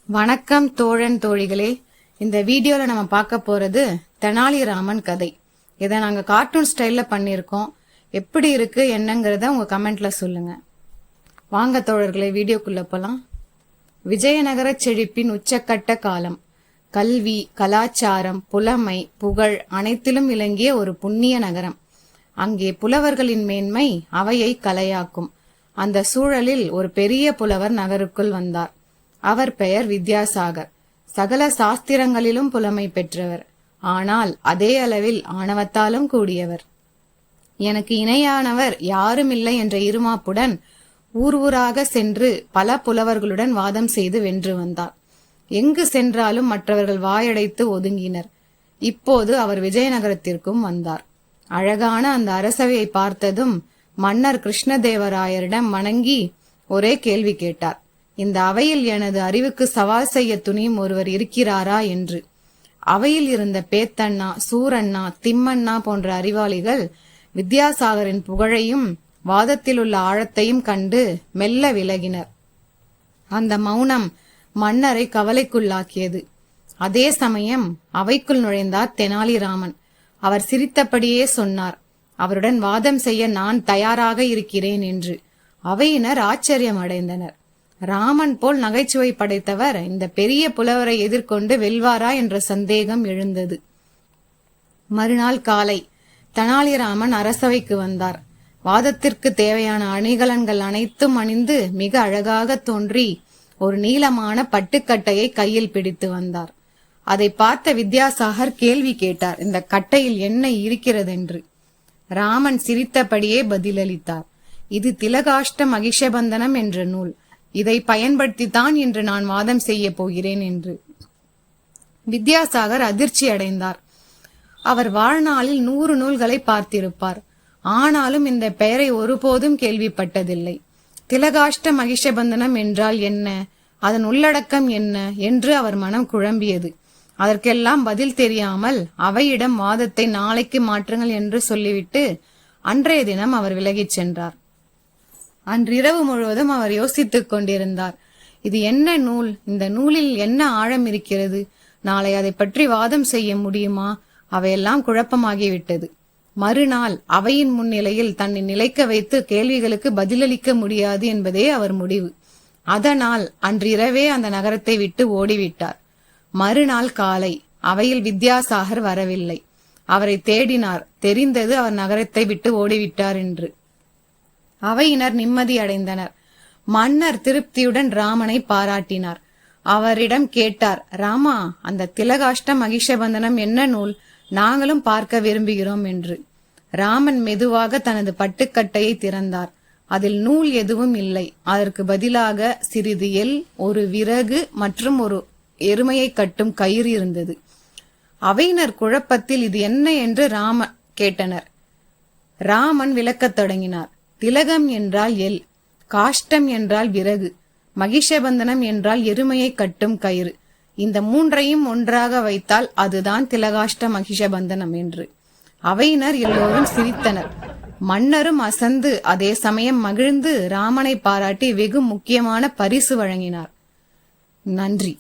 வணக்கம் தோழன் தோழிகளே. இந்த வீடியோல நம்ம பார்க்க போறது தெனாலிராமன் கதை. இதை நாங்க கார்ட்டூன் ஸ்டைல்ல பண்ணியிருக்கோம். எப்படி இருக்கு என்னங்கறத உங்க கமெண்ட்ல சொல்லுங்க. வாங்க தோழர்களே, வீடியோக்குள்ள போலாம். விஜயநகர செழிப்பின் உச்சக்கட்ட காலம். கல்வி, கலாச்சாரம், புலமை, புகழ் அனைத்திலும் விளங்கிய ஒரு புண்ணிய நகரம். அங்கே புலவர்களின் மேன்மை அவையை கலையாக்கும். அந்த சூழலில் ஒரு பெரிய புலவர் நகருக்குள் வந்தார். அவர் பெயர் வித்யாசாகர். சகல சாஸ்திரங்களிலும் புலமை பெற்றவர். ஆனால் அதே அளவில் ஆணவத்தாலும் கூடியவர். எனக்கு இணையானவர் யாரும் இல்லை என்ற இருமாப்புடன் ஊர் ஊராக சென்று பல புலவர்களுடன் வாதம் செய்து வென்று வந்தார். எங்கு சென்றாலும் மற்றவர்கள் வாயடைத்து ஒதுங்கினர். இப்போது அவர் விஜயநகரத்திற்கும் வந்தார். அழகான அந்த அரசவையை பார்த்ததும் மன்னர் கிருஷ்ணதேவராயரிடம் வணங்கி ஒரே கேள்வி கேட்டார். இந்த அவையில் எனது அறிவுக்கு சவால் செய்ய துணியும் ஒருவர் இருக்கிறாரா என்று. அவையில் இருந்த பேத்தண்ணா, சூரண்ணா, திம்மண்ணா போன்ற அறிவாளிகள் வித்யாசாகரின் புகழையும் வாதத்தில் உள்ள ஆழத்தையும் கண்டு மெல்ல விலகினர். அந்த மௌனம் மன்னரை கவலைக்குள்ளாக்கியது. அதே சமயம் அவைக்குள் நுழைந்தார் தெனாலிராமன். அவர் சிரித்தபடியே சொன்னார், அவருடன் வாதம் செய்ய நான் தயாராக இருக்கிறேன் என்று. அவையினர் ஆச்சரியம் அடைந்தனர். ராமன் போல் நகைச்சுவை படைத்தவர் இந்த பெரிய புலவரை எதிர்கொண்டு வெல்வாரா என்ற சந்தேகம் எழுந்தது. மறுநாள் காலை தெனாலிராமன் அரசவைக்கு வந்தார். வாதத்திற்கு தேவையான அணிகலன்கள் அனைத்தும் அணிந்து மிக அழகாக தோன்றி ஒரு நீளமான பட்டுக்கட்டையை கையில் பிடித்து வந்தார். அதை பார்த்த வித்யாசாகர் கேள்வி கேட்டார், இந்த கட்டையில் என்ன இருக்கிறதென்று. ராமன் சிரித்தபடியே பதிலளித்தார், இது திலகாஷ்ட மகிஷபந்தனம் என்ற நூல். இதை பயன்படுத்தித்தான் இன்று நான் வாதம் செய்ய போகிறேன் என்று. வித்யாசாகர் அதிர்ச்சி அடைந்தார். அவர் வாழ்நாளில் 100 நூல்களை பார்த்திருப்பார். ஆனாலும் இந்த பெயரை ஒருபோதும் கேள்விப்பட்டதில்லை. திலகாஷ்ட மகிஷபந்தனம் என்றால் என்ன, அதன் உள்ளடக்கம் என்ன என்று அவர் மனம் குழம்பியது. அதற்கெல்லாம் பதில் தெரியாமல் அவையிடம் வாதத்தை நாளைக்கு மாற்றுங்கள் என்று சொல்லிவிட்டு அன்றைய தினம் அவர் விலகிச் சென்றார். அன்றிரவு முழுவதும் அவர் யோசித்துக் கொண்டிருந்தார். இது என்ன நூல்? இந்த நூலில் என்ன ஆழம் இருக்கிறது? நாளை அதை பற்றி வாதம் செய்ய முடியுமா? அவையெல்லாம் குழப்பமாகிவிட்டது. மறுநாள் அவையின் முன்னிலையில் தன்னை நிலைக்க வைத்து கேள்விகளுக்கு பதிலளிக்க முடியாது என்பதே அவர் முடிவு. அதனால் அன்றிரவே அந்த நகரத்தை விட்டு ஓடிவிட்டார். மறுநாள் காலை அவையில் வித்யாசாகர் வரவில்லை. அவரை தேடினார். தெரிந்தது அவர் நகரத்தை விட்டு ஓடிவிட்டார் என்று. அவையினர் நிம்மதி அடைந்தனர். மன்னர் திருப்தியுடன் ராமனை பாராட்டினார். அவரிடம் கேட்டார், ராமா, அந்த திலகாஷ்ட மகிஷபந்தனம் என்ன நூல்? நாங்களும் பார்க்க விரும்புகிறோம் என்று. ராமன் மெதுவாக தனது பட்டுக்கட்டையை திறந்தார். அதில் நூல் எதுவும் இல்லை. அதற்கு பதிலாக சிறிது எல், ஒரு விறகு மற்றும் ஒரு எருமையை கட்டும் கயிறு இருந்தது. அவையினர் குழப்பத்தில் இது என்ன என்று ராமன் கேட்டனர். ராமன் விளக்கத் தொடங்கினார். திலகம் என்றால் எல், காஷ்டம் என்றால் விறகு, மகிஷபந்தனம் என்றால் எருமையை கட்டும் கயிறு. இந்த 3ஐயும் ஒன்றாக வைத்தால் அதுதான் திலகாஷ்ட மகிஷபந்தனம் என்று. அவையினர் எல்லோரும் சிரித்தனர். மன்னரும் அசந்து அதே சமயம் மகிழ்ந்து ராமனை பாராட்டி வெகு முக்கியமான பரிசு வழங்கினார். நன்றி.